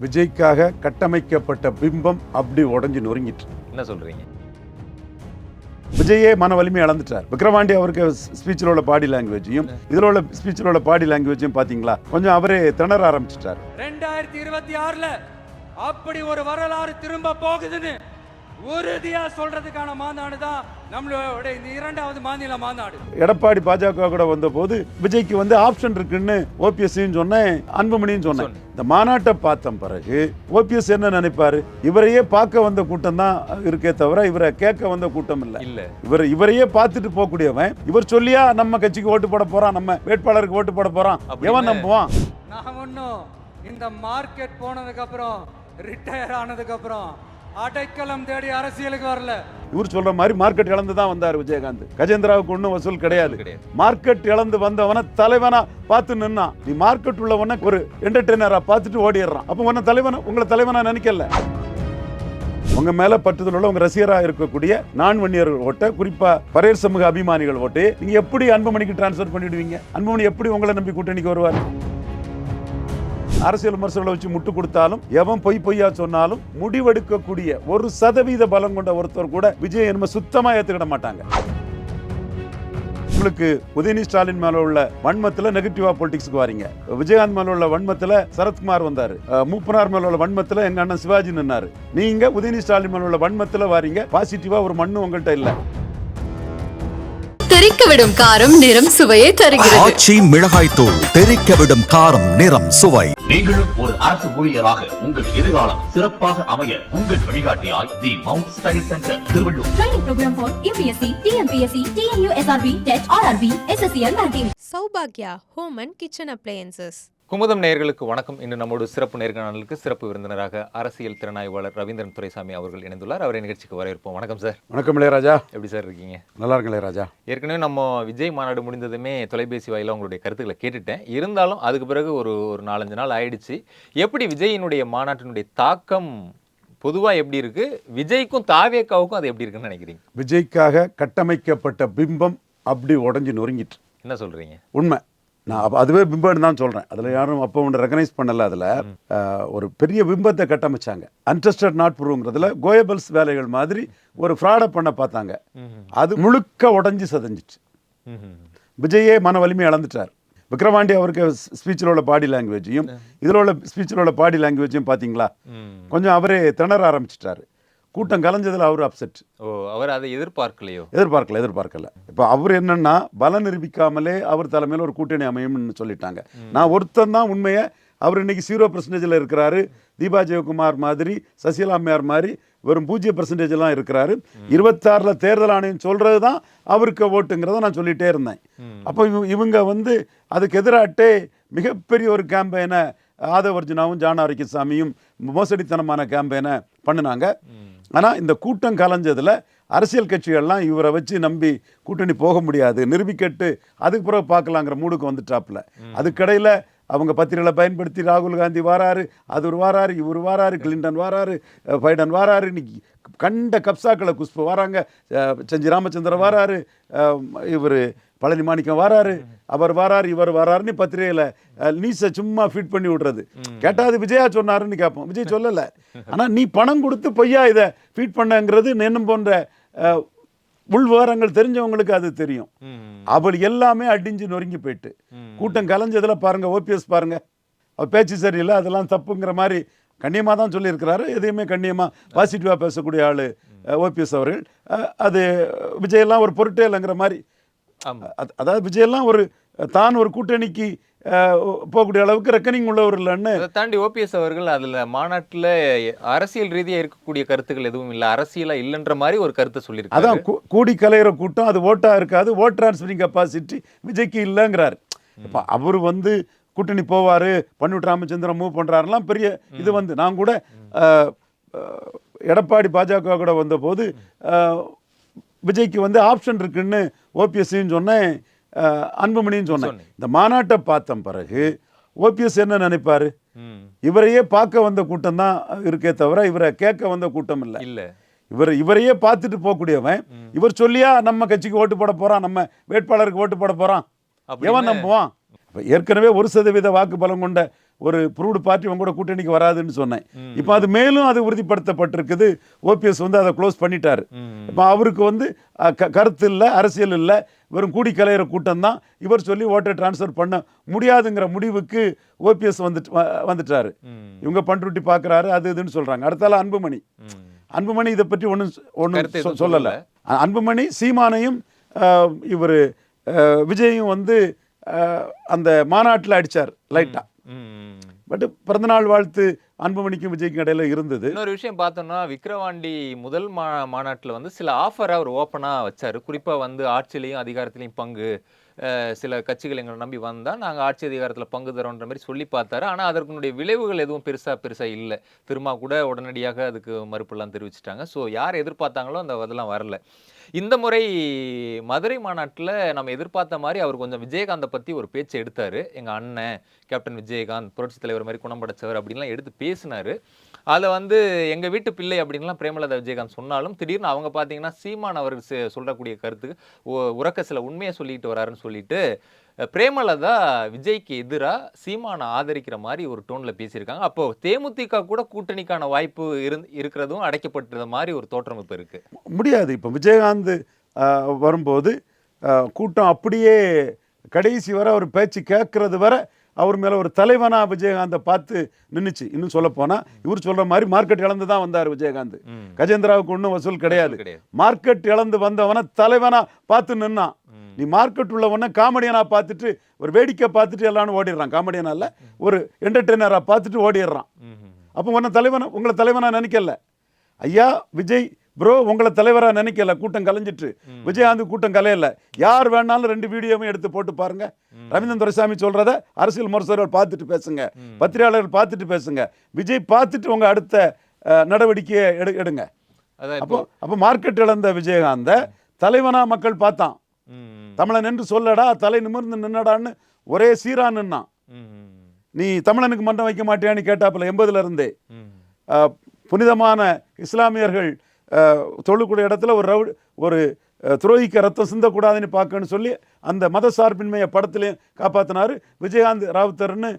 விஜய்க்காக கட்டமைக்கப்பட்ட பிம்பம் அப்படி உடஞ்சி நொறுங்கிட்டு. என்ன சொல்றீங்க? விஜயே மன வலிமை இழந்துட்டார். விக்ரவாண்டி அவருக்கு ஸ்பீச்சில் உள்ள பாடி லாங்குவேஜையும் இதில் உள்ள ஸ்பீச்சில் உள்ள பாடி லாங்குவேஜையும் பார்த்தீங்களா, கொஞ்சம் அவரே திணற ஆரம்பிச்சிட்டார். 2026 அப்படி ஒரு வரலாறு திரும்ப போகுதுன்னு உறுதியா சொல்றதுக்கான மாநாடு தான் நம்மளோட இந்த இரண்டாவது மாநில மாநாடு. எடப்பாடி பாஜக கூட வந்த போது விஜய்க்கு வந்து ஆப்ஷன் இருக்குன்னு ஓபிஎஸ் சொன்னேன், அன்புமணியும் சொன்னேன். இந்த மாநாட்டை பார்த்த பிறகு ஓபிஎஸ் என்ன நினைப்பாரு, இவரையே பார்க்க வந்த கூட்டம் தான் இருக்கே தவிர இவரை கேட்க வந்த கூட்டம் இல்ல. இவரையே பார்த்துட்டு போகக்கூடியவன் இவர் சொல்லியா நம்ம கட்சிக்கு ஓட்டு போட போறான், நம்ம வேட்பாளருக்கு ஓட்டு போட போறான், எவன் நம்புவான்? நான் ஒன்னும் இந்த மார்க்கெட் போனதுக்கு அப்புறம் ரிட்டையர் ஆனதுக்கு அப்புறம் அடைக்கலம் தேடி அரசியலுக்கு வரல. இவர் சொல்ற மாதிரி மார்க்கெட் இழந்து தான் வந்தார் விஜயகாந்த். கஜேந்திராவுக்கு ஒன்றும் வசூல் கிடையாது. மார்க்கெட் இழந்து வந்தவன தலைவனா பார்த்து நின்னா, நீ மார்க்கெட் உள்ளவன ஒரு என்டர்டெய்னரா பார்த்துட்டு ஓடிடுறான். அப்ப உங்களை தலைவனா நினைக்கல. உங்க மேல பட்டுதல் உள்ள உங்க ரசிகரா இருக்கக்கூடிய நான்வன்னியர்கள் ஓட்ட, குறிப்பா பரையர் சமூக அபிமானிகள் ஓட்டு நீங்க எப்படி அன்புமணிக்கு டிரான்ஸ்பர் பண்ணிடுவீங்க? அன்புமணி எப்படி உங்களை நம்பி கூட்டணிக்கு வருவார்? அரசியல் விமர்சனங்களை வச்சு முட்டு கொடுத்தாலும் எவன் பொய்யா சொன்னாலும் முடிவெடுக்கக்கூடிய 1% பலம் கொண்ட ஒருத்தர் கூட விஜய் என்ன சுத்தமா ஏத்துக்கிட மாட்டாங்க. உங்களுக்கு உதயநிதி ஸ்டாலின் மேல உள்ள வன்மத்துல நெகட்டிவா பொலிட்டிக்ஸ்க்கு வாரீங்க. விஜயகாந்த் மேல உள்ள வன்மத்துல சரத்குமார் வந்தாரு. மூப்பனார் மேல உள்ள வன்மத்துல எங்க அண்ணன் சிவாஜி நின்னாரு. நீங்க உதயநிதி ஸ்டாலின் மேல உள்ள வன்மத்துல வாரீங்க. பாசிட்டிவா ஒரு மண்ணு உங்கள்கிட்ட இல்ல. தெறிக்கவிடும் காரம் நிறம் சுவையை தருகிறது. ஆச்சி மிளகாய் தூள் தெறிக்கவிடும் காரம் நிறம் சுவை. நீங்களும் ஒரு அரசு ஊழியராக உங்கள் எதிர்காலம் சிறப்பாக அமைய உங்கள் வழிகாட்டியாய் the mount study centre Tiruvallur. Training program for UPSC, TNPSC, TNU, SRB, TET, RRB, SSCL banking. Saubhagya home and kitchen appliances. Kumudam நேயர்களுக்கு வணக்கம். இன்று நம்மோடு சிறப்பு நேர்காணலுக்கு சிறப்பு விருந்தினராக அரசியல் திறனாய்வாளர் ரவீந்திரன் துரைசாமி அவர்கள் இணைந்துள்ளார். அவரை நிகழ்ச்சிக்கு வரவேற்போம். வணக்கம் சார். வணக்கம் இளையராஜா. எப்படி சார் இருக்கீங்க? நல்லா இருக்கு இளையராஜா. ஏற்கனவே நம்ம விஜய் மாநாடு முடிந்ததுமே தொலைபேசி வாயிலாக உங்களுடைய கருத்துக்களை கேட்டுட்டேன். இருந்தாலும் அதுக்கு பிறகு ஒரு 4-5 நாள் ஆயிடுச்சு. எப்படி விஜயினுடைய மாநாட்டினுடைய தாக்கம் பொதுவாக எப்படி இருக்கு, விஜய்க்கும் தாவேக்காவுக்கும் அது எப்படி இருக்குன்னு நினைக்கிறீங்க? விஜய்க்காக கட்டமைக்கப்பட்ட பிம்பம் அப்படி உடஞ்சி நொறுங்கிட்டு. என்ன சொல்றீங்க? உண்மை. நான் அதுவே பிம்பம்னு தான் சொல்கிறேன். அதில் யாரும் அப்போ ஒன்று ரெகனைஸ் பண்ணல. அதில் ஒரு பெரிய பிம்பத்தை கட்டமைச்சாங்க. அன்ட்ரஸ்டட் நாட் ப்ரூவ்ங்கிறதுல கோயபல்ஸ் வேலைகள் மாதிரி ஒரு ஃப்ராடை பண்ண பார்த்தாங்க. அது முழுக்க உடஞ்சி சதஞ்சிச்சு. விஜயே மன வலிமை இழந்துட்டார். விக்ரவாண்டி அவருக்கு ஸ்பீச்சில் உள்ள பாடி லாங்குவேஜையும் இதில் உள்ள ஸ்பீச்சில் உள்ள பாடி லாங்குவேஜையும் பார்த்தீங்களா, கொஞ்சம் அவரே திணற ஆரம்பிச்சிட்டாரு. கூட்டம் கலைஞ்சதில் அவர் அப்செட். அவர் அதை எதிர்பார்க்கலையோ? எதிர்பார்க்கல. இப்போ அவர் என்னன்னா பலம் நிரூபிக்காமலே அவர் தலைமையில் ஒரு கூட்டணி அமையும்னு சொல்லிட்டாங்க. நான் ஒருத்தன் தான் உண்மையை, அவர் இன்னைக்கு 0% இருக்கிறாரு. தீபா ஜெயக்குமார் மாதிரி, சசிகலா அம்மையார் மாதிரி வெறும் 0% இருக்கிறாரு. 26 தேர்தல் ஆணையம் சொல்றது தான் அவருக்கு ஓட்டுங்கிறத நான் சொல்லிட்டே இருந்தேன். அப்போ இவங்க வந்து அதுக்கு எதிராட்டே மிகப்பெரிய ஒரு கேம்பெயினை ஆதவர்ஜுனாவும் ஜான ஆரோக்கியசாமியும் மோசடித்தனமான கேம்பெயினை பண்ணினாங்க. ஆனால் இந்த கூட்டம் கலைஞ்சதில் அரசியல் கட்சிகள்லாம் இவரை வச்சு நம்பி கூட்டணி போக முடியாது, நிரூபிக்கட்டு அதுக்கு பிறகு பார்க்கலாங்கிற மூடுக்கு வந்துட்டாப்புல. அதுக்கடையில் அவங்க பத்திரிகளை பயன்படுத்தி ராகுல் காந்தி வாராரு, அது வாராரு, இவர் வாராரு, கிளின்டன் வாராரு, பைடன் வாராரு, இன்னைக்கு கண்ட கப்சாக்களை குஷ்பு வராங்க, செஞ்சி ராமச்சந்திரன் வாராரு, இவர் பழனி மாணிக்கம் வாராரு, அவர் வாராரு, இவர் வாராருன்னு பத்திரிகையில் நியூஸை சும்மா ஃபீட் பண்ணி விடுறது. கேட்டாது விஜயா சொன்னாருன்னு கேட்போம். விஜய் சொல்லலை. ஆனால் நீ பணம் கொடுத்து பொய்யா இதை ஃபீட் பண்ணங்கிறது நேனும் போன்ற உள் விவரங்கள் தெரிஞ்சவங்களுக்கு அது தெரியும். அவள் எல்லாமே அடிஞ்சு நொறுங்கி போயிட்டு கூட்டம் கலைஞ்சதுல பாருங்க. ஓபிஎஸ் பாருங்க, அவர் பேச்சு சரியில்லை, அதெல்லாம் தப்புங்கிற மாதிரி கண்ணியமாக தான் சொல்லியிருக்கிறாரு. எதையுமே கண்ணியமாக பாசிட்டிவாக பேசக்கூடிய ஆள் ஓபிஎஸ் அவர்கள். அது விஜயெல்லாம் ஒரு பொருட்டே இல்லைங்கிற மாதிரி. அதாவது விஜயெல்லாம் தான் ஒரு கூட்டணிக்கு போகக்கூடிய அளவுக்கு ரெக்கனிங் உள்ளவர் இல்லைன்னு தாண்டி ஓபிஎஸ் அவர்கள் அதில் மாநாட்டில் அரசியல் ரீதியாக இருக்கக்கூடிய கருத்துக்கள் எதுவும் இல்லை, அரசியலாக இல்லைன்ற மாதிரி ஒரு கருத்தை சொல்லியிருக்கு. அதான் கூடி கலையிற கூட்டம், அது ஓட்டாக இருக்காது, ஓட் டிரான்ஸ்ஃபரிங் கெப்பாசிட்டி விஜய்க்கு இல்லைங்கிறார். இப்போ அவர் வந்து கூட்டணி போவார், பன்னியூர் ராமச்சந்திரன் மூவ் பண்ணுறாருலாம் பெரிய இது வந்து நான் கூட எடப்பாடி பாஜக கூட வந்தபோது விஜய்க்கு வந்து ஆப்ஷன் இருக்குன்னு ஓபிஎஸ்ன்னு சொன்னேன், அன்புமணின்னு சொன்னேன். இந்த மாநாட்டை பார்த்த பிறகு ஓபிஎஸ் என்ன நினைப்பாரு, இவரையே பார்க்க வந்த கூட்டம் தான் இருக்கே தவிர இவரை கேட்க வந்த கூட்டம் இல்லை. இவரையே பார்த்துட்டு போகக்கூடியவன் இவர் சொல்லியா நம்ம கட்சிக்கு ஓட்டு போட போறான், நம்ம வேட்பாளருக்கு ஓட்டு போட போறான், எவன் நம்புவான்? ஏற்கனவே 1% வாக்கு பலம் கொண்ட ஒரு ப்ரூவ்டு பார்ட்டி உங்க கூட கூட்டணிக்கு வராதுன்னு சொன்னேன். இப்போ அது மேலும் அது உறுதிப்படுத்தப்பட்டிருக்குது. ஓபிஎஸ் வந்து அதை க்ளோஸ் பண்ணிட்டாரு. இப்போ அவருக்கு வந்து கருத்து இல்லை, அரசியல் இல்லை, வெறும் கூடி கலையிற கூட்டம் தான். இவர் சொல்லி ஓட்டை டிரான்ஸ்ஃபர் பண்ண முடியாதுங்கிற முடிவுக்கு ஓபிஎஸ் வந்துட்டாரு. இவங்க பண்ருட்டி பார்க்குறாரு, அது இதுன்னு சொல்றாங்க. அடுத்தால அன்புமணி இதை பற்றி ஒன்றும் சொல்லலை. அன்புமணி சீமானையும் இவர் விஜயும் வந்து அந்த மாநாட்டில் அடிச்சார் லைட்டா. பட் பிறந்தநாள் வாழ்த்து அன்புமணிக்கும் விஜய்க்கும் இடையில இருந்தது. இன்னொரு விஷயம் பார்த்தோம்னா, விக்கிரவாண்டி முதல் மாநாட்டில் வந்து சில ஆஃபரை அவர் ஓப்பனாக வச்சார். குறிப்பாக வந்து ஆட்சியிலையும் அதிகாரத்திலையும் பங்கு, சில கட்சிகள் எங்களை நம்பி வந்தால் நாங்கள் ஆட்சி அதிகாரத்தில் பங்கு தரோன்ற மாதிரி சொல்லி பார்த்தாரு. ஆனால் அதற்குடைய விளைவுகள் எதுவும் பெருசாக இல்லை. திரும்ப கூட உடனடியாக அதுக்கு மறுப்பெல்லாம் தெரிவிச்சிட்டாங்க. ஸோ யார் எதிர்பார்த்தாங்களோ அந்த அதெல்லாம் வரல. இந்த முறை மதுரை மாநாட்டில் நம்ம எதிர்பார்த்த மாதிரி அவர் கொஞ்சம் விஜயகாந்தை பற்றி ஒரு பேச்சு எடுத்தார். எங்கள் அண்ணன் கேப்டன் விஜயகாந்த் புரட்சித் தலைவர் மாதிரி குணம் படைச்சவர் அப்படின்லாம் எடுத்து பேசினார். அதை வந்து எங்கள் வீட்டு பிள்ளை அப்படின்லாம் பிரேமலதா விஜயகாந்த் சொன்னாலும், திடீர்னு அவங்க பார்த்தீங்கன்னா சீமான் அவர் சொல்லக்கூடிய கருத்துக்கு உறக்க சில உண்மையை சொல்லிட்டு வராருன்னு சொல்லிட்டு பிரேமலதா விஜய்க்கு எதிராக சீமானை ஆதரிக்கிற மாதிரி ஒரு டோனில் பேசியிருக்காங்க. அப்போ தேமுதிக கூட கூட்டணிக்கான வாய்ப்பு இருக்கிறதும் அடைக்கப்பட்டிருந்த மாதிரி ஒரு தோற்றம் இப்போ இருக்கு. முடியாது. இப்போ விஜயகாந்த் வரும்போது கூட்டம் அப்படியே கடைசி வரை அவர் பேச்சு கேட்கறது வரை அவர் மேலே ஒரு தலைவனா விஜயகாந்தை பார்த்து நின்றுச்சு. இன்னும் சொல்ல போனால் இவர் சொல்கிற மாதிரி மார்க்கெட் இழந்து தான் வந்தார் விஜயகாந்த். கஜேந்திராவுக்கு ஒன்றும் வசூல் கிடையாது. மார்க்கெட் இழந்து வந்தவனை தலைவனா பார்த்து நின்னான். நீ மார்க்கெட் உள்ளவன காமெடியனா பார்த்துட்டு ஒரு வேடிக்கை பார்த்துட்டு எல்லாரும் ஓடிடுறான். காமெடியனா இல்லை, ஒரு என்டர்டெய்னராக பார்த்துட்டு ஓடிடுறான். அப்போ உங்களை தலைவனா நினைக்கல. ஐயா விஜய் ப்ரோ உங்களை தலைவராக நினைக்கல. கூட்டம் கலைஞ்சிட்டு விஜயகாந்த் கூட்டம் கலையல. யார் வேணாலும் 2 வீடியோவும் எடுத்து போட்டு பாருங்க. ரவீந்திரன் துரைசாமி சொல்றத அரசியல் விமர்சகர்கள் பார்த்துட்டு பேசுங்க, பத்திரிகையாளர்கள் பார்த்துட்டு பேசுங்க. விஜய் பார்த்துட்டு உங்க அடுத்த நடவடிக்கையை எடுங்க. அப்போ மார்க்கெட் இழந்த விஜயகாந்த தலைவனா மக்கள் பார்த்தான். தமிழன் என்று சொல்லடா, தலை நிமிர்ந்து நின்னடான்னு ஒரே சீரா நின்னான். நீ தமிழனுக்கு மன்றம் வைக்க மாட்டியான்னு கேட்டாப்புல 80ல இருந்தே. புனிதமான இஸ்லாமியர்கள் தொழுக்கூடிய இடத்துல ஒரு துரோகிக்க ரத்தம் சிந்தக்கூடாதுன்னு பார்க்கணும்னு சொல்லி அந்த மத சார்பின்மையை படத்திலையும் காப்பாத்தினாரு. விஜயகாந்த் ராவுத்தர்னு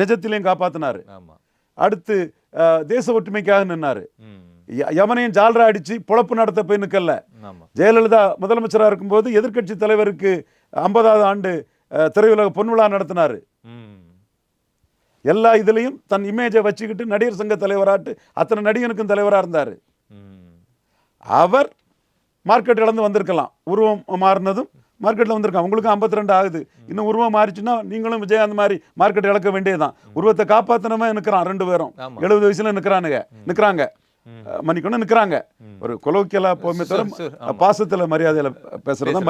நிஜத்திலையும் காப்பாத்தினாரு. அடுத்து தேச ஒற்றுமைக்காக நின்னாரு. யமனையும் ஜால்ரா அடிச்சு பொழப்பு நடத்த போய் நிற்கல. ஜெயலலிதா முதலமைச்சராக இருக்கும்போது எதிர்கட்சி தலைவருக்கு 50வது ஆண்டு திரையுலக பொன்விழா நடத்தினாரு. எல்லா இதுலையும் தன் இமேஜை வச்சுக்கிட்டு நடிகர் சங்க தலைவராட்டு அத்தனை நடிகனுக்கும் தலைவராக இருந்தார். அவர் மார்க்கெட் இழந்து வந்திருக்கலாம். உருவம் மாறினதும் மார்க்கெட்டில் வந்திருக்கான். உங்களுக்கு 52 ஆகுது. இன்னும் உருவம் மாறிச்சுன்னா நீங்களும் விஜயகாந்த் மாதிரி மார்க்கெட் இழக்க வேண்டியதுதான். உருவத்தை காப்பாற்றினமே நிற்கிறான். 2 பேரும் 70 வயசுல நிற்கிறாங்க. மன்னிக்கணும் நிற்கிறாங்க. ஒரு கொலோக்கியலா போமே தவிர பாசத்தில் மரியாதையில் பேசுறதா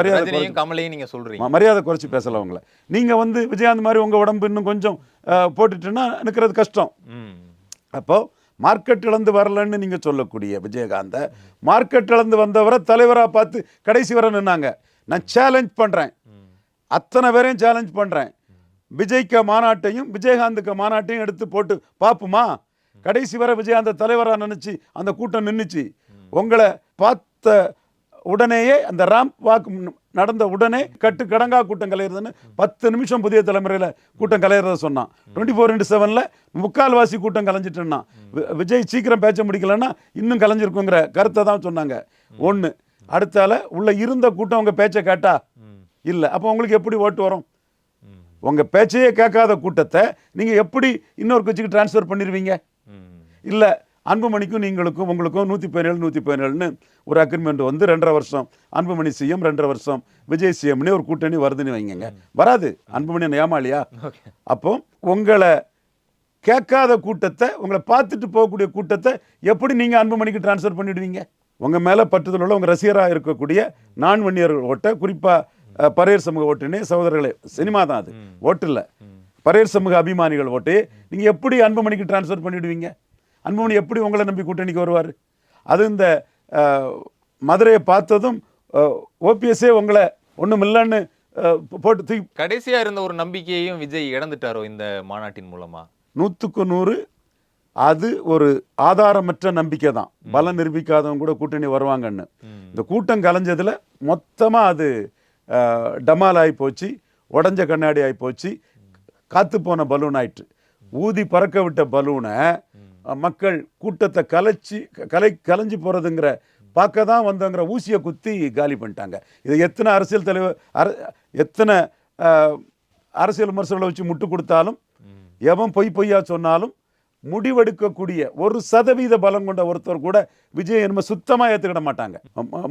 மரியாதை குறைச்சி பேசல. அவங்கள நீங்க வந்து விஜயகாந்த் மாதிரி உங்க உடம்பு இன்னும் கொஞ்சம் போட்டுட்டுன்னா நிற்கிறது கஷ்டம். அப்போ மார்க்கெட் இழந்து வரலன்னு நீங்க சொல்லக்கூடிய விஜயகாந்த மார்க்கெட் இழந்து வந்தவரை தலைவராக பார்த்து கடைசி வரை நின்னாங்க. நான் சேலஞ்ச் பண்றேன், அத்தனை பேரையும் சேலஞ்ச் பண்றேன். விஜய்க்கு மாநாட்டையும் விஜயகாந்துக்கு மாநாட்டையும் எடுத்து போட்டு பார்ப்போமா? கடைசி வரை விஜயகாந்த தலைவராக நினைச்சு அந்த கூட்டம் நின்றுச்சு. உங்களை பார்த்த உடனேயே அந்த ராம்ப் வாக்கு நடந்த உடனே கடங்கா கூட்டம் கலையிறதுன்னு 10 நிமிஷம் புதிய தலைமுறையில் கூட்டம் கலையிறத சொன்னான். 24/7 முக்கால்வாசி கூட்டம் கலைஞ்சிட்டுன்னா விஜய் சீக்கிரம் பேச்ச முடிக்கலன்னா இன்னும் கலைஞ்சிருக்குங்கிற கருத்தை தான் சொன்னாங்க. ஒன்று. அடுத்தால உள்ள இருந்த கூட்டம் உங்க பேச்சை கேட்டா இல்லை. அப்போ உங்களுக்கு எப்படி ஓட்டு வரும்? உங்க பேச்சையே கேட்காத கூட்டத்தை நீங்க எப்படி இன்னொரு கட்சிக்கு டிரான்ஸ்ஃபர் பண்ணிடுவீங்க? இல்லை, அன்புமணிக்கும் நீங்களுக்கும் உங்களுக்கும் 117 ஒரு அக்ரிமெண்ட் வந்து 2.5 வருஷம் அன்புமணி சிஎம் 2.5 வருஷம் விஜய் சிஎம்னே ஒரு கூட்டணி வருதுன்னு வைங்க. வராது. அன்புமணி ஏமாளியா? அப்போ உங்களை கேட்காத கூட்டத்தை, உங்களை பார்த்துட்டு போகக்கூடிய கூட்டத்தை எப்படி நீங்க அன்புமணிக்கு டிரான்ஸ்ஃபர் பண்ணிடுவீங்க? உங்க மேல பற்றுதல் உள்ள உங்க ரசிகராக இருக்கக்கூடிய நான் வன்னியர்கள் ஓட்ட, குறிப்பா பரையர் சமூக ஓட்டுனே சகோதரர்களே, சினிமா தான் அது, ஓட்டு இல்லை, பரையர் சமூக அபிமானிகள் ஓட்டு நீங்க எப்படி அன்புமணிக்கு டிரான்ஸ்ஃபர் பண்ணிடுவீங்க? அன்புமணி எப்படி உங்களை நம்பி கூட்டணிக்கு வருவார்? அது இந்த மதுரையை பார்த்ததும் ஓபிஎஸ்ஏ உங்களை ஒன்றும் இல்லைன்னு போட்டு கடைசியா இருந்த ஒரு நம்பிக்கையையும் விஜய் இழந்துட்டாரோ இந்த மாநாட்டின் மூலமா? 100க்கு 100 அது ஒரு ஆதாரமற்ற நம்பிக்கை தான். பலம் நிரூபிக்காதவங்க கூட கூட்டணி வருவாங்கன்னு. இந்த கூட்டம் கலைஞ்சதுல மொத்தமா அது டமால் ஆகி போச்சு, உடஞ்ச கண்ணாடி ஆகி போச்சு. காத்து போன பலூன் ஆயிற்று. ஊதி பறக்க விட்ட பலூனை மக்கள் கூட்டத்தை கலைஞ்சு போகிறதுங்கிற பார்க்க தான் வந்தங்கிற ஊசியை குத்தி காலி பண்ணிட்டாங்க. இதை எத்தனை அரசியல் தலைவர் எத்தனை அரசியல் விமர்சனங்களை வச்சு முட்டு கொடுத்தாலும், எவன் பொய்யா சொன்னாலும், முடிவெடுக்கக்கூடிய 1% பலம் கொண்ட ஒருத்தர் கூட விஜய் என்ன சுத்தமாக ஏற்றுக்கிட மாட்டாங்க.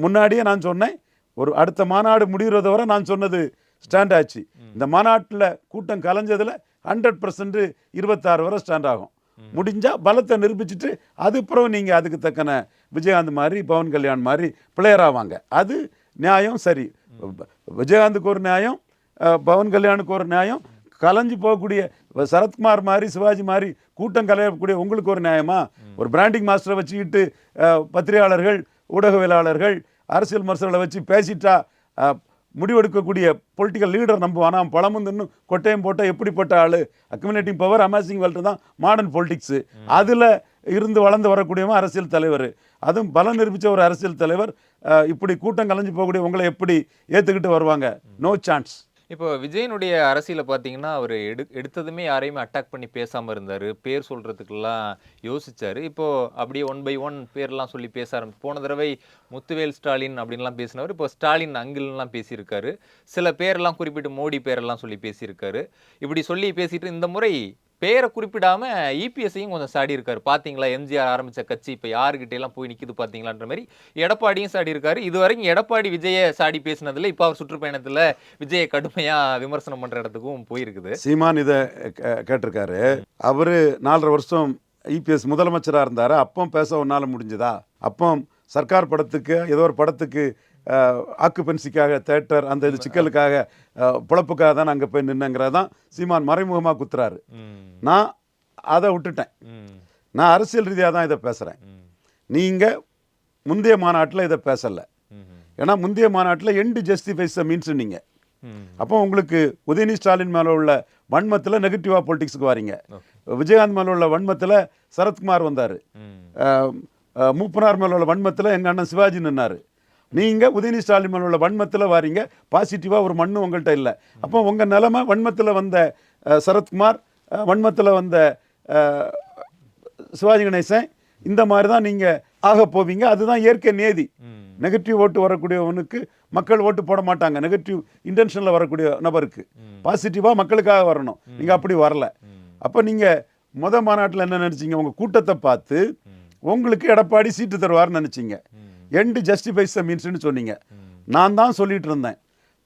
முன்னாடியே நான் சொன்னேன், ஒரு அடுத்த மாநாடு முடிகிறத வரை நான் சொன்னது ஸ்டாண்ட் ஆச்சு. இந்த மாநாட்டில் கூட்டம் கலைஞ்சதில் 100% 26 வரை ஸ்டாண்ட் ஆகும். முடிஞ்சால் பலத்தை நிரூபிச்சுட்டு அதுக்கப்புறம் நீங்கள் அதுக்கு தக்கன விஜயகாந்த் மாதிரி பவன் கல்யாண் மாதிரி பிளேயர் ஆவாங்க. அது நியாயம். சரி, விஜயகாந்துக்கு ஒரு நியாயம், பவன் கல்யாணுக்கு ஒரு நியாயம். கலைஞ்சு போகக்கூடிய சரத்குமார் மாதிரி சிவாஜி மாதிரி கூட்டம் கலையக்கூடிய உங்களுக்கு ஒரு நியாயமா? ஒரு பிராண்டிங் மாஸ்டரை வச்சுக்கிட்டு பத்திரிகையாளர்கள், ஊடகவியலாளர்கள், அரசியல் விமர்சகர்களை வச்சு பேசிட்டா முடிவெடுக்கக்கூடிய பொலிட்டிக்கல் லீடர் நம்புவானா? பழமும் இன்னும் கொட்டையும் போட்டால் எப்படிப்பட்ட ஆள்? அக்யூமுலேட்டிங் பவர், அமாசிங் வெல்த் தான் மாடர்ன் பொலிட்டிக்ஸு. அதில் இருந்து வளர்ந்து வரக்கூடியவன் அரசியல் தலைவர். அதுவும் பலம் நிரூபித்த ஒரு அரசியல் தலைவர் இப்படி கூட்டம் கலைஞ்சு போகக்கூடிய உங்களை எப்படி ஏற்றுக்கிட்டு வருவாங்க? No chance. இப்போ விஜயனுடைய அரசியலை பார்த்தீங்கன்னா, அவர் எடுத்ததுமே யாரையுமே அட்டாக் பண்ணி பேசாமல் இருந்தார். பேர் சொல்கிறதுக்கெல்லாம் யோசிச்சார். இப்போது அப்படியே 1 by 1 பேர்லாம் சொல்லி பேச ஆரம்பிச்சு. போன தடவை முத்துவேல் ஸ்டாலின் அப்படின்லாம் பேசினவர் இப்போ ஸ்டாலின் அங்கிள்லாம் பேசியிருக்காரு. சில பேரெல்லாம் குறிப்பிட்டு மோடி பேரெல்லாம் சொல்லி பேசியிருக்காரு. இப்படி சொல்லி பேசிட்டு இந்த முறை பேரை குறிப்பிடாம இபிஎஸ்ஸையும் கொஞ்சம் சாடி இருக்காரு. பார்த்தீங்களா, எம்ஜிஆர் ஆரம்பித்த கட்சி இப்போ யாருக்கிட்ட எல்லாம் போய் நிற்கிது பார்த்தீங்களான்ற மாதிரி எடப்பாடியும் சாடி இருக்காரு. இதுவரைக்கும் எடப்பாடி விஜயை சாடி பேசினதில் இப்போ அவர் சுற்றுப்பயணத்தில் விஜயை கடுமையாக விமர்சனம் பண்ணுற இடத்துக்கும் போயிருக்குது. சீமான் இதை கேட்டிருக்காரு. அவர் 4.5 வருஷம் இபிஎஸ் முதலமைச்சராக இருந்தார். அப்போ பேச ஒன்றால் முடிஞ்சுதா? அப்போ சர்க்கார் படத்துக்கு ஏதோ ஒரு படத்துக்கு ஆக்குபென்சிக்காக தேட்டர் அந்த இது சிக்கலுக்காக பொழப்புக்காக தான் அங்கே போய் நின்னுங்கிறதான் சீமான் மறைமுகமாக குத்துறாரு. நான் அதை விட்டுட்டேன். நான் அரசியல் ரீதியாக தான் இதை பேசுகிறேன். நீங்கள் முந்தைய மாநாட்டில் இதை பேசலை. ஏன்னா முந்தைய மாநாட்டில் எண்டு ஜஸ்டிஃபைஸ் த மீன்ஸ் நீங்கள். அப்போ உங்களுக்கு உதயநிதி ஸ்டாலின் மேலே உள்ள வன்மத்தில் நெகட்டிவாக பொலிட்டிக்ஸுக்கு வாரீங்க. விஜயகாந்த் மேலே உள்ள வன்மத்தில் சரத்குமார் வந்தார். மூப்பனார் மேலே உள்ள வன்மத்தில் எங்கள் அண்ணன் சிவாஜி நின்னார். நீங்கள் உதயநிதி ஸ்டாலின் மேலே உள்ள வன்மத்தில் வாரீங்க. பாசிட்டிவாக ஒரு மண்ணு உங்கள்கிட்ட இல்லை. அப்போ உங்கள் நிலைமை வன்மத்தில் வந்த சரத்குமார், வன்மத்தில் வந்த சிவாஜி கணேசன், இந்த மாதிரி தான் நீங்கள் ஆக போவீங்க. அதுதான் இயற்கை நியதி. நெகட்டிவ் ஓட்டு வரக்கூடியவனுக்கு மக்கள் ஓட்டு போட மாட்டாங்க. நெகட்டிவ் இன்டென்ஷனில் வரக்கூடிய நபருக்கு பாசிட்டிவாக மக்களுக்காக வரணும். நீங்கள் அப்படி வரல. அப்போ நீங்கள் மாநாட்டில் என்ன நினச்சிங்க? உங்கள் கூட்டத்தை பார்த்து உங்களுக்கு எடப்பாடி சீட்டு தருவார்னு நினச்சிங்க. எண்டு ஜஸ்டிஃபைஸ் த மீன்ஸ்னு சொன்னீங்க. நான் தான் சொல்லிட்டு இருந்தேன்,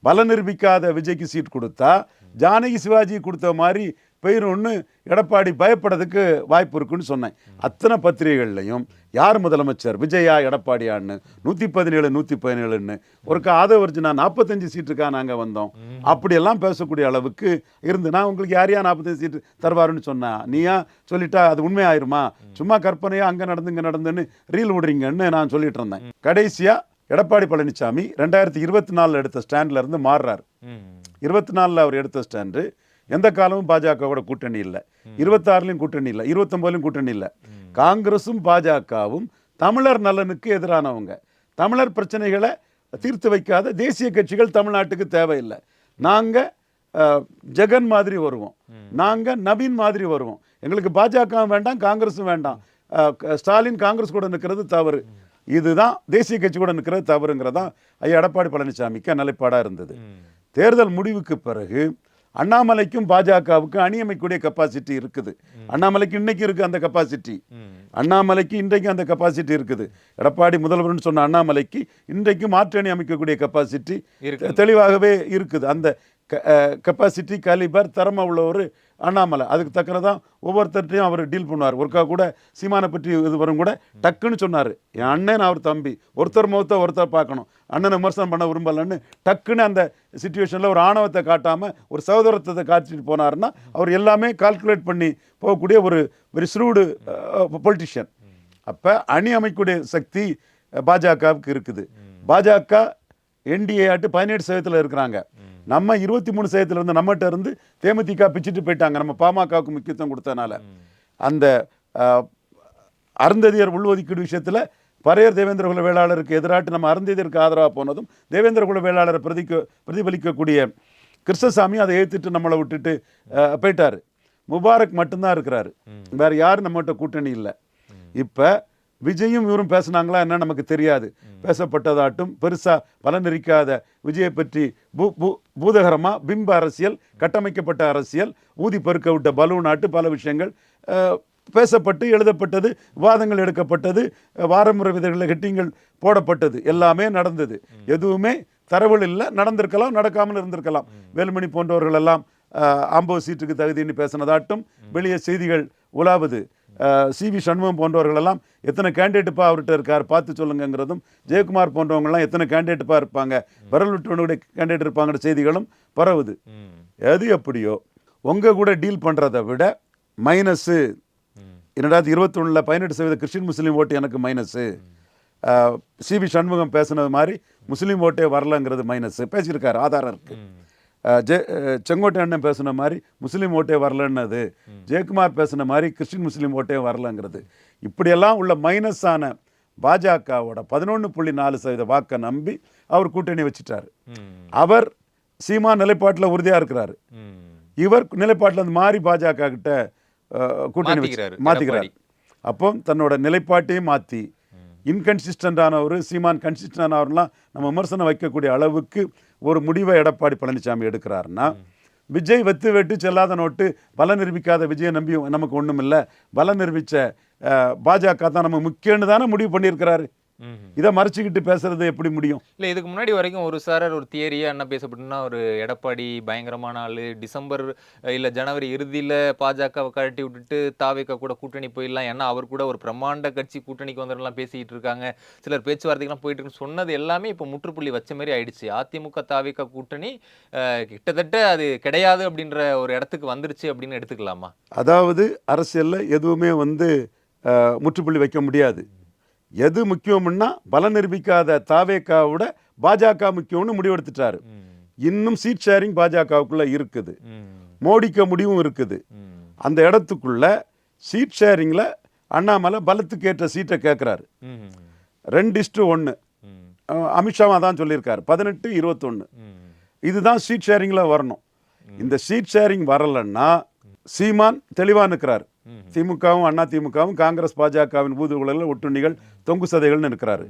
பல நிரூபிக்காத விஜய்க்கு சீட் கொடுத்தா ஜானகி சிவாஜி கொடுத்த மாதிரி பெயருன்னு எடப்பாடி பயப்படுறதுக்கு வாய்ப்பு இருக்குன்னு சொன்னேன். அத்தனை பத்திரிகைகள்லையும் யார் முதலமைச்சர், விஜயா எடப்பாடியான்னு 117 117ன்னு ஒருக்கா ஆதவர்ஜுனா 45 சீட்டுக்காக நாங்கள் வந்தோம் அப்படியெல்லாம் பேசக்கூடிய அளவுக்கு இருந்து நான் உங்களுக்கு யாரையா 45 சீட்டு தருவாருன்னு சொன்னா நீயா சொல்லிட்டா அது உண்மையாயிருமா? சும்மா கற்பனையா அங்கே நடந்து இங்கே நடந்துன்னு ரீல் விடுறீங்கன்னு நான் சொல்லிட்டு இருந்தேன். கடைசியாக எடப்பாடி பழனிசாமி 2024 எடுத்த ஸ்டாண்ட்ல இருந்து மாறுறாரு. 24 அவர் எடுத்த ஸ்டாண்டு எந்த காலமும் பாஜகவோட கூட்டணி இல்லை, 26லையும் கூட்டணி இல்லை, 29லையும் கூட்டணி இல்லை. காங்கிரஸும் பாஜகவும் தமிழர் நலனுக்கு எதிரானவங்க. தமிழர் பிரச்சனைகளை தீர்த்து வைக்காத தேசிய கட்சிகள் தமிழ்நாட்டுக்கு தேவையில்லை. நாங்கள் ஜெகன் மாதிரி வருவோம், நாங்கள் நவீன் மாதிரி வருவோம். எங்களுக்கு பாஜகவும் வேண்டாம், காங்கிரஸும் வேண்டாம். ஸ்டாலின் காங்கிரஸ் கூட நிற்கிறது தவறு, இதுதான் தேசிய கட்சி கூட நிற்கிறது தவறுங்கிறதான் ஐயா எடப்பாடி பழனிசாமிக்கு நிலைப்பாடாக இருந்தது. தேர்தல் முடிவுக்கு பிறகு அண்ணாமலைக்கும் பாஜகவுக்கும் அணி அமைக்கக்கூடிய கெப்பாசிட்டி இருக்குது. அண்ணாமலைக்கு இன்னைக்கு இருக்குது அந்த கெப்பாசிட்டி. அண்ணாமலைக்கு இன்றைக்கு அந்த கெப்பாசிட்டி இருக்குது. எடப்பாடி முதல்வர்னு சொன்ன அண்ணாமலைக்கு இன்றைக்கு மாற்று அணி அமைக்கக்கூடிய கெப்பாசிட்டி தெளிவாகவே இருக்குது. அந்த கெப்பாசிட்டி, கலிபர், திறமை உள்ள ஒரு அண்ணாமலை. அதுக்கு தக்கனதான் ஒவ்வொருத்தர்ட்டையும் அவர் டீல் பண்ணுவார். ஒருக்கா கூட சீமானை பற்றி இது வரும் கூட டக்குன்னு சொன்னார், என் அண்ணன் அவர் தம்பி, ஒருத்தர் முகத்தை ஒருத்தர் பார்க்கணும், அண்ணனை விமர்சனம் பண்ண விரும்பலன்னு டக்குன்னு அந்த சிச்சுவேஷனில் ஒரு ஆணவத்தை காட்டாமல் ஒரு சகோதரத்தை காட்டிட்டு போனாருன்னா அவர் எல்லாமே கால்குலேட் பண்ணி போகக்கூடிய ஒரு வெரி ஸ்ரூடு பொலிட்டிஷியன். அப்போ அணி அமைக்கக்கூடிய சக்தி பாஜகவுக்கு இருக்குது. பாஜக என்டிஏ ஆட்டு 17% இருக்கிறாங்க. நம்ம 23% இருந்து நம்மகிட்ட இருந்து தேமுதிக பிச்சுட்டு போயிட்டாங்க. நம்ம பாமகவுக்கு முக்கியத்துவம் கொடுத்தனால அந்த அருந்ததியர் உள்ஒதுக்கீடு விஷயத்தில் பரையர் தேவேந்திர குல வேளாளருக்கு எதிராட்டு நம்ம அருந்ததியருக்கு ஆதரவாக போனதும் தேவேந்திர குல வேளாளரை பிரதிபலிக்கக்கூடிய கிருஷ்ணசாமி அதை ஏற்றுட்டு நம்மளை விட்டுட்டு போயிட்டாரு. முபாரக் மட்டும்தான் இருக்கிறாரு, வேற யாரும் நம்மகிட்ட கூட்டணி இல்லை. இப்போ விஜயும் இவரும் பேசுனாங்களா என்ன நமக்கு தெரியாது. பேசப்பட்டதாட்டும் பெருசாக பலனளிக்காத விஜயை பற்றி பூதகரமாக பிம்ப அரசியல், கட்டமைக்கப்பட்ட அரசியல், ஊதி பெருக்க விட்ட பலூனாட்டு பல விஷயங்கள் பேசப்பட்டு எழுதப்பட்டது, விவாதங்கள் எடுக்கப்பட்டது, வாரமுறை விதங்களில் ஹெட்டிங்கள் போடப்பட்டது, எல்லாமே நடந்தது. எதுவுமே தரவுகள் இல்லை. நடந்திருக்கலாம், நடக்காமல் இருந்திருக்கலாம். வேலுமணி போன்றவர்கள் எல்லாம் 50 சீட்டுக்கு தகுதின்னு பேசினதாட்டும் வெளியே செய்திகள் உலாவுது. CV சண்முகம் போன்றவர்களெல்லாம் எத்தனை கேண்டிடேட்டுப்பா அவர்கிட்ட இருக்கார் பார்த்து சொல்லுங்கிறதும், ஜெயக்குமார் போன்றவங்கலாம் எத்தனை கேண்டிடேட்டுப்பா இருப்பாங்க, விரல் விட்டுவனுடைய கேண்டிடேட் இருப்பாங்கிற செய்திகளும் பரவுது. எது எப்படியோ உங்கள் கூட டீல் பண்ணுறதை விட மைனஸு 2021 18% கிறிஸ்டின் முஸ்லீம் ஓட்டு எனக்கு மைனஸு, CV சண்முகம் பேசுனது மாதிரி முஸ்லீம் ஓட்டே வரலங்கிறது மைனஸு பேசியிருக்காரு, ஆதாரம் இருக்குது. செங்கோட்டை அண்ணன் பேசுன மாதிரி முஸ்லீம் ஓட்டே வரலன்னது, ஜெயக்குமார் பேசுன மாதிரி கிறிஸ்டின் முஸ்லீம் ஓட்டே வரலங்கிறது, இப்படியெல்லாம் உள்ள மைனஸான பாஜகவோட 11.4% வாக்கை நம்பி அவர் கூட்டணி வச்சுட்டாரு. அவர் சீமா நிலைப்பாட்டில் உறுதியாக இருக்கிறாரு. இவர் நிலைப்பாட்டில் மாறி பாஜக கிட்ட கூட்டணி மாற்றிக்கிறார். அப்போ தன்னோட நிலைப்பாட்டையும் மாற்றி இன்கன்சிஸ்டண்டானவர் சீமான் கன்சிஸ்டண்டானவர்லாம் நம்ம விமர்சனம் வைக்கக்கூடிய அளவுக்கு ஒரு முடிவை எடப்பாடி பழனிசாமி எடுக்கிறாருன்னா, விஜய் வெத்து வெட்டு செல்லாத நோட்டு, பலம் நிரூபிக்காத விஜயை நம்பி நமக்கு ஒன்றும் இல்லை, பலம் நிரூபித்த பாஜக தான் நம்ம முக்கியம்னு தானே முடிவு பண்ணியிருக்கிறாரு. இதை மறைச்சிக்கிட்டு பேசுறது எப்படி முடியும்? இல்லை, இதுக்கு முன்னாடி வரைக்கும் ஒரு சாரர் ஒரு தியரியா என்ன பேசப்பட்டுன்னா, ஒரு எடப்பாடி பயங்கரமான ஆளு, டிசம்பர் இல்லை ஜனவரி இறுதியில் பாஜகவை கழட்டி விட்டுட்டு தாவேக கூட கூட்டணி போயிடலாம், ஏன்னா அவர் கூட ஒரு பிரம்மாண்ட கட்சி கூட்டணிக்கு வந்துடலாம் பேசிக்கிட்டு இருக்காங்க, சிலர் பேச்சுவார்த்தைக்கெல்லாம் போயிட்டு இருக்குன்னு சொன்னது எல்லாமே இப்போ முற்றுப்புள்ளி வச்ச மாதிரி ஆயிடுச்சு. அதிமுக தாவேக கூட்டணி கிட்டத்தட்ட அது கிடையாது அப்படின்ற ஒரு இடத்துக்கு வந்துருச்சு அப்படின்னு எடுத்துக்கலாமா? அதாவது அரசியலில் எதுவுமே முற்றுப்புள்ளி வைக்க முடியாது. எது முக்கியம்னா பலம் நிரூபிக்காத தாவேக்காவோட பாஜக முக்கியம்னு முடிவெடுத்துட்டாரு. இன்னும் சீட் ஷேரிங் பாஜகவுக்குள்ள இருக்குது, மோடிக்க முடிவும் இருக்குது. அந்த இடத்துக்குள்ள சீட் ஷேரிங்ல அண்ணாமலை பலத்துக்கு ஏற்ற சீட்டை கேட்கிறாரு. 2:1 அமித்ஷாவா தான் சொல்லியிருக்காரு, 18-21. இதுதான் சீட் ஷேரிங்ல வரணும். இந்த சீட் ஷேரிங் வரலன்னா சீமான் தெளிவா நிற்கிறார். திமுகவும் அண்ணா திமுகவும் காங்கிரஸ் பாஜகவின் ஊதுகுழலில் ஒட்டுண்ணிகள் தொங்கு சதைகள்னு இருக்கிறாரு.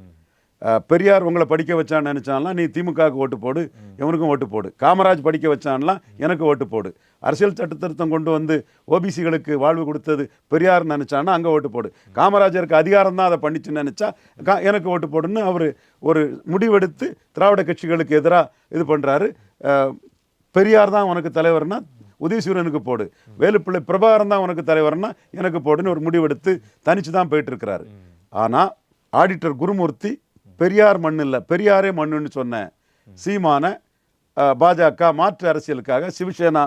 பெரியார் உங்களை படிக்க வச்சான்னு நினைச்சான்லாம் நீ திமுகவுக்கு ஓட்டு போடு, எவனுக்கும் ஓட்டு போடு. காமராஜ் படிக்க வச்சான்லாம் எனக்கு ஓட்டு போடு. அரசியல் சட்ட திருத்தம் கொண்டு வந்து ஓபிசிகளுக்கு வாழ்வு கொடுத்தது பெரியார் நினைச்சான்னா அங்கே ஓட்டு போடு. காமராஜருக்கு அதிகாரம் தான் அதை பண்ணிச்சுன்னு நினைச்சா எனக்கு ஓட்டு போடுன்னு அவர் ஒரு முடிவெடுத்து திராவிட கட்சிகளுக்கு எதிராக இது பண்ணுறாரு. பெரியார் தான் உனக்கு தலைவர்னா உதயசூரியனுக்கு போடு, வேலுப்பிள்ளை பிரபாகரன் தான் உனக்கு தலைவர்னா எனக்கு போடுன்னு ஒரு முடிவெடுத்து தனிச்சு தான் போயிட்டு இருக்கிறாரு. ஆனால் ஆடிட்டர் குருமூர்த்தி பெரியார் மண் இல்லை பெரியாரே மண்ணுன்னு சொன்ன சீமான பாஜக மாற்று அரசியலுக்காக சிவசேனா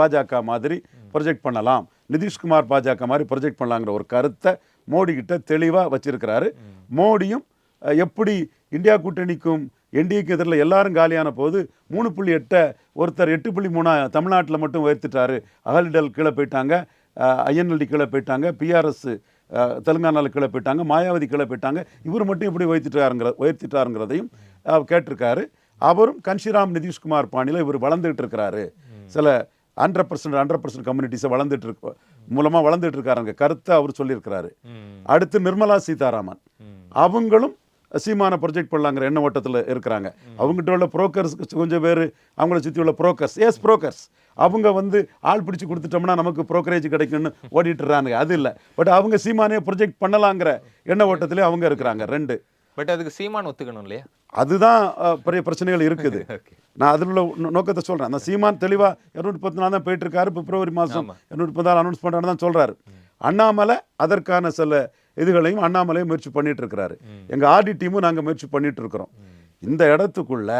பாஜக மாதிரி ப்ரொஜெக்ட் பண்ணலாம், நிதிஷ்குமார் பாஜக மாதிரி ப்ரொஜெக்ட் பண்ணலாங்கிற ஒரு கருத்தை மோடி கிட்ட தெளிவாக வச்சிருக்கிறாரு. மோடியும் எப்படி இந்தியா கூட்டணிக்கும் என்டிஏக்கு எதிரில் எல்லாரும் காலியான போது 3.8 ஒருத்தர் 8.3 தமிழ்நாட்டில் மட்டும் உயர்த்திட்டாரு. அகலிடல் கீழே போயிட்டாங்க, INLD கீழே போயிட்டாங்க, PRS தெலுங்கானாவில் கீழே போயிட்டாங்க, மாயாவதி கீழே போயிட்டாங்க, இவர் மட்டும் எப்படி உயர்த்திட்டாருங்கிறதையும் கேட்டிருக்காரு. அவரும் கன்ஷிராம் நிதிஷ்குமார் பாணியில் இவர் வளர்ந்துட்டு இருக்கிறாரு. சில 100% கம்யூனிட்டிஸை மூலமாக வளர்ந்துட்டு இருக்காருங்க கருத்தை அவர் சொல்லியிருக்கிறாரு. அடுத்து நிர்மலா சீதாராமன் அவங்களும் சீமான ப்ரொஜெக்ட் பண்ணலாங்கிற எண்ண ஓட்டத்தில் இருக்கிறாங்க. அவங்ககிட்ட உள்ள புரோக்கர்ஸ் கொஞ்சம் பேர், அவங்கள சுற்றி உள்ள புரோக்கர்ஸ் அவங்க ஆள் பிடிச்சி கொடுத்துட்டோம்னா நமக்கு புரோக்கரேஜ் கிடைக்கும்னு ஓடிட்டுறாங்க. அது இல்லை, பட் அவங்க சீமானே ப்ரொஜெக்ட் பண்ணலாங்கிற எண்ண ஓட்டத்திலே அவங்க இருக்கிறாங்க. 2 பட் அதுக்கு சீமான் ஒத்துக்கணும் இல்லையா? அதுதான் பெரிய பிரச்சனைகள் இருக்குது. நான் அதில் உள்ள நோக்கத்தை சொல்கிறேன். அந்த சீமான் தெளிவாக 214 தான் போயிட்டு இருக்காரு. பிப்ரவரி மாதம் 214 அனௌன்ஸ் பண்ணுறான்னு தான் சொல்கிறாரு. அண்ணாமலை அதற்கான சில இதுகளையும் அண்ணாமலையும் முயற்சி பண்ணிட்டு இருக்கிறாரு. எங்கள் ஆர்டி டீமும் நாங்கள் முயற்சி பண்ணிட்டு இருக்கிறோம். இந்த இடத்துக்குள்ள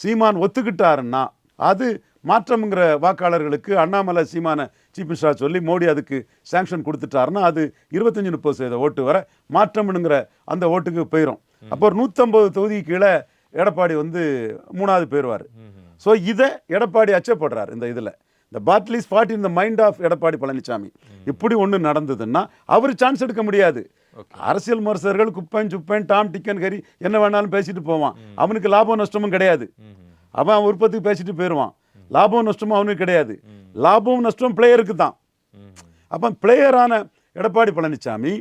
சீமான் ஒத்துக்கிட்டாருன்னா அது மாற்றம்ங்கிற வாக்காளர்களுக்கு அண்ணாமலை சீமான சீஃப் மினிஸ்டராக சொல்லி மோடி அதுக்கு சாங்ஷன் கொடுத்துட்டாருன்னா அது 25-30% ஓட்டு வர மாற்றம்னுங்கிற அந்த ஓட்டுக்கு போயிடும். அப்போ ஒரு 150 தொகுதிக்கு கீழே எடப்பாடி 3வது போயிடுவார். ஸோ இதை எடப்பாடி அச்சப்படுறார். இந்த இதில் இந்த battle is fought in the mind of Edappadi Palaniswami. இப்படி ஒன்று நடந்ததுன்னா அவர் சான்ஸ் எடுக்க முடியாது. அரசியல் விமர்சகர்கள் குப்பன் சுப்பன் டாம் டிக்கன் கறி என்ன வேணாலும் பேசிட்டு போவான். அவனுக்கு லாபம் நஷ்டமும் கிடையாது. அவன் உற்பத்திக்கு பேசிட்டு போயிடுவான். லாபம் நஷ்டமும் அவனுக்கு கிடையாது. லாபம் நஷ்டம் பிளேயருக்கு தான். அப்போ பிளேயரான எடப்பாடி பழனிசாமி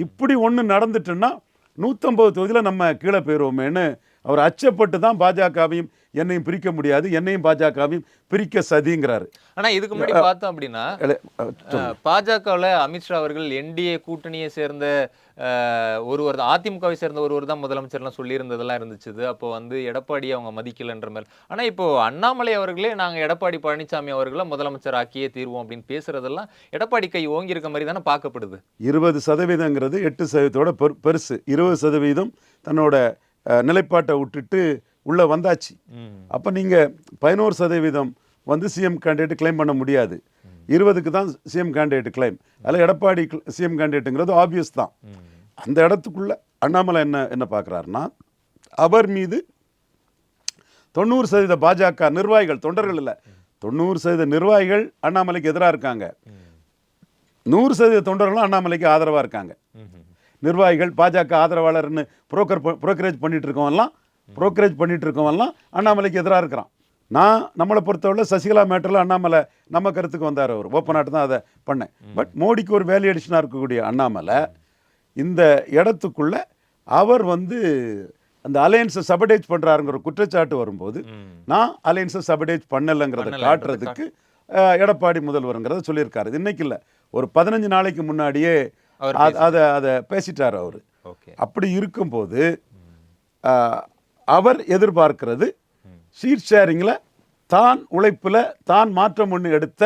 இப்படி ஒன்று நடந்துட்டுன்னா 150 தொகுதியில் நம்ம கீழே போயிடுவோமேன்னு அவர் அச்சப்பட்டு தான் பாஜகவையும் என்னையும் பிரிக்க முடியாது, என்னையும் பாஜகவையும் பிரிக்க சதிங்கிறாரு. ஆனா இதுக்கு முன்னாடி பார்த்தோம் அப்படின்னா பாஜகவில் அமித்ஷா அவர்கள் என்டிஏ கூட்டணியை சேர்ந்த ஒருவர், அதிமுகவை சேர்ந்த ஒருவர் தான் முதலமைச்சர்லாம் சொல்லியிருந்ததெல்லாம் இருந்துச்சு. அப்போ வந்து எடப்பாடி அவங்க மதிக்கலைன்ற மாதிரி. ஆனா இப்போ அண்ணாமலை அவர்களே நாங்க எடப்பாடி பழனிசாமி அவர்களை முதலமைச்சர் ஆக்கியே தீர்வோம் அப்படின்னு பேசுறதெல்லாம் எடப்பாடி கை ஓங்கி இருக்க மாதிரி தானே பார்க்கப்படுது. 20% 8%ஓட பெருசு. 20% தன்னோட நிலைப்பாட்டை விட்டுட்டு உள்ள வந்தாச்சு. அப்போ நீங்கள் 11% வந்து சிஎம் கேண்டிடேட் கிளைம் பண்ண முடியாது. 20க்கு தான் சிஎம் கேண்டிடேட் கிளைம். அதில் எடப்பாடி சிஎம் கேண்டிடேட்டுங்கிறது ஆப்வியஸ் தான். அந்த இடத்துக்குள்ள அண்ணாமலை என்ன பார்க்குறாருன்னா, அவர் மீது 90% பாஜக நிர்வாகிகள், தொண்டர்கள் இல்லை, 90% நிர்வாகிகள் அண்ணாமலைக்கு எதிராக இருக்காங்க. 100% தொண்டர்களும் அண்ணாமலைக்கு ஆதரவாக இருக்காங்க. நிர்வாகிகள் பாஜக ஆதரவாளர்னு புரோக்கரேஜ் பண்ணிட்டு இருக்கவன்லாம் அண்ணாமலைக்கு எதிராக இருக்கிறான். நம்மளை பொறுத்தவரை சசிகலா மேட்டரில் அண்ணாமலை நம்ம கருத்துக்கு வந்தார். அவர் ஓப்பனாட்டு தான் அதை பண்ணேன். பட் மோடிக்கு ஒரு வேல்யூ அடிஷனாக இருக்கக்கூடிய அண்ணாமலை இந்த இடத்துக்குள்ள அவர் வந்து அந்த அலையன்ஸை சபடேஜ் பண்ணுறாருங்கிற குற்றச்சாட்டு வரும்போது நான் அலையன்ஸை சபடேஜ் பண்ணலைங்கிறத காட்டுறதுக்கு எடப்பாடி முதல்வருங்கிறத சொல்லியிருக்காரு. இது இன்னைக்கு இல்லை, ஒரு 15 நாளைக்கு முன்னாடியே அதை பேசிட்டார் அவர். அப்படி இருக்கும்போது அவர் எதிர்பார்க்கிறது ஷீட் ஷேரிங்கில் தான் உழைப்பில் தான் மாற்றம் ஒன்று எடுத்த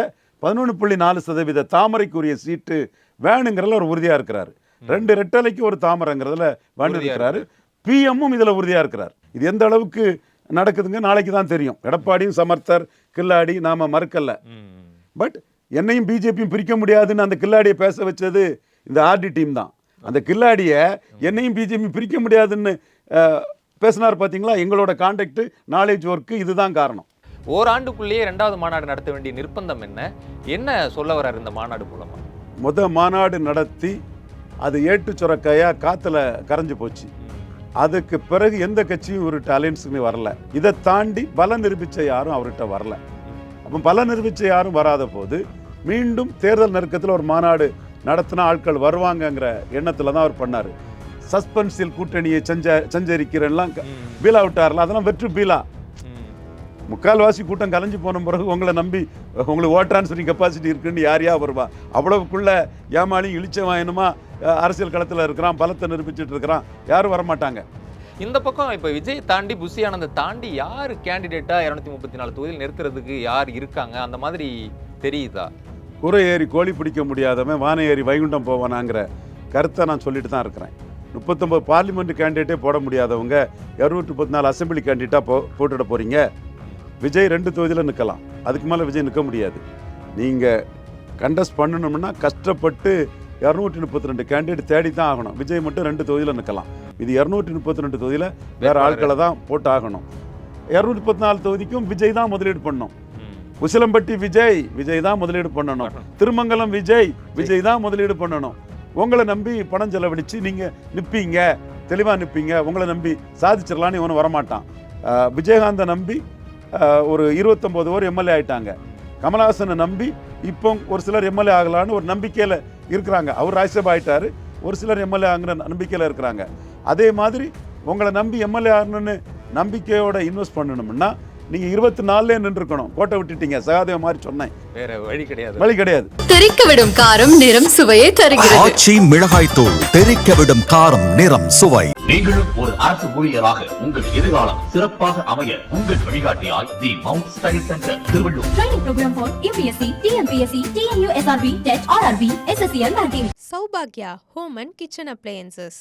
11.4% தாமரைக்குரிய சீட்டு வேணுங்கிறதுல ஒரு உறுதியாக இருக்கிறாரு. 2 ரெட்டலைக்கு ஒரு தாமரைங்கிறதுல வேணும் இருக்கிறாரு. பிஎம்மும் இதில் உறுதியாக இருக்கிறார். இது எந்த அளவுக்கு நடக்குதுங்க நாளைக்கு தான் தெரியும். எடப்பாடியும் சமர்த்தர், கில்லாடி நாம மறுக்கல. பட் என்னையும் பிஜேபியும் பிரிக்க முடியாதுன்னு அந்த கில்லாடியை பேச வச்சது இந்த ஆர்டி டீம் தான். அந்த கில்லாடியை என்னையும் பிஜேபியும் பிரிக்க முடியாதுன்னு பேசினார் பார்த்தீங்களா. எங்களோட கான்டாக்ட், நாலேஜ் ஒர்க்கு இதுதான் காரணம். ஓராண்டுக்குள்ளேயே 2வது மாநாடு நடத்த வேண்டிய நிர்பந்தம் என்ன சொல்ல வர்றாரு இந்த மாநாடு மூலமா? மாநாடு நடத்தி அது ஏட்டு சுரக்காயா காத்துல கரைஞ்சு போச்சு. அதுக்கு பிறகு எந்த கட்சியும் இவர்கிட்ட அலையன்ஸுக்கு வரல. இதை தாண்டி பல நிரூபிச்ச யாரும் அவர்கிட்ட வரல. அப்போ பல நிரூபிச்ச யாரும் வராத போது மீண்டும் தேர்தல் நெருக்கத்தில் ஒரு மாநாடு நடத்தினா ஆட்கள் வருவாங்கங்கிற எண்ணத்தில் தான் அவர் பண்ணார். சஸ்பென்ஸில் கூட்டணியை சஞ்சரிக்கிறெல்லாம் பீலா விட்டார்ல, அதெல்லாம் வெற்று பீலா. முக்கால்வாசி கூட்டம் கலைஞ்சு போன பிறகு உங்களை நம்பி உங்களுக்கு ஓட் டிரான்ஸ்ஃபரிங் கெப்பாசிட்டி இருக்குன்னு யாரையா வருவா? அவ்வளவுக்குள்ள ஏமாளியும் இழிச்சவாயனுமா அரசியல் களத்தில் இருக்கிறான், பலத்தை நிரூபிச்சுட்டு இருக்கிறான், யாரும் வரமாட்டாங்க. இந்த பக்கம் இப்போ விஜய் தாண்டி புஷி ஆனந்தை தாண்டி யார் கேண்டிடேட்டா 234 தொகுதியில் நிறுத்துறதுக்கு யார் இருக்காங்க அந்த மாதிரி தெரியுதா? குறை ஏறி கோழி பிடிக்க முடியாதவன் வானை ஏறி வைகுண்டம் போவானாங்கிற கருத்தை நான் சொல்லிட்டு தான் இருக்கிறேன். 39 பார்லிமெண்ட் கேண்டிடேட்டே போட முடியாதவங்க 234 அசம்பிளி கேண்டிடேட்டாக போட்டுட போகிறீங்க. விஜய் 2 தொகுதியில் நிற்கலாம், அதுக்கு மேலே விஜய் நிற்க முடியாது. நீங்கள் கண்டஸ்ட் பண்ணணும்னா கஷ்டப்பட்டு 232 கேண்டிடேட் தேடி தான் ஆகணும். விஜய் மட்டும் 2 தொகுதியில் நிற்கலாம். இது 232 தொகுதியில் வேறு ஆட்களை தான் போட்டு ஆகணும். 234 தொகுதிக்கும் விஜய் தான் முதலீடு பண்ணணும். உசிலம்பட்டி விஜய் தான் முதலீடு பண்ணணும். திருமங்கலம் விஜய் தான் முதலீடு பண்ணணும். உங்களை நம்பி பணம் செலவழித்து நீங்கள் நிற்பீங்க, தெளிவாக நிற்பீங்க, உங்களை நம்பி சாதிச்சிடலான்னு இவனும் வரமாட்டான். விஜயகாந்தை நம்பி ஒரு 29 எம்எல்ஏ ஆயிட்டாங்க. கமலஹாசனை நம்பி இப்போ ஒரு சிலர் எம்எல்ஏ ஆகலான்னு ஒரு நம்பிக்கையில் இருக்கிறாங்க. அவர் ராஜ்யசபா ஆயிட்டாரு, ஒரு சிலர் எம்எல்ஏ ஆகுற நம்பிக்கையில் இருக்கிறாங்க. அதே மாதிரி உங்களை நம்பி எம்எல்ஏ ஆகணும்னு நம்பிக்கையோட இன்வெஸ்ட் பண்ணணும்னா நீங்க 24 நின்றுக்கணும். கோட்டை விட்டுட்டீங்க, சகாதேவ மாதிரி சொன்னேன். வேற வழி கிடையாது. தெறிக்க விடும் காரம் நிறம் சுவையை தருகிறது. ஆச்சி மிளகாய் தூள் தெறிக்க விடும் காரம் நிறம் சுவை. நீங்களும் ஒரு அரசு ஊழியராக உங்கள் எதிர்காலம் சிறப்பாக அமைய உங்கள் வழிகாட்டியாய் the mount study centre Tiruvallur. Training program for UPSC, TNPSC, TNU SRB, TET, RRB, SSCL, Banking. Saubhagya Home and Kitchen Appliances.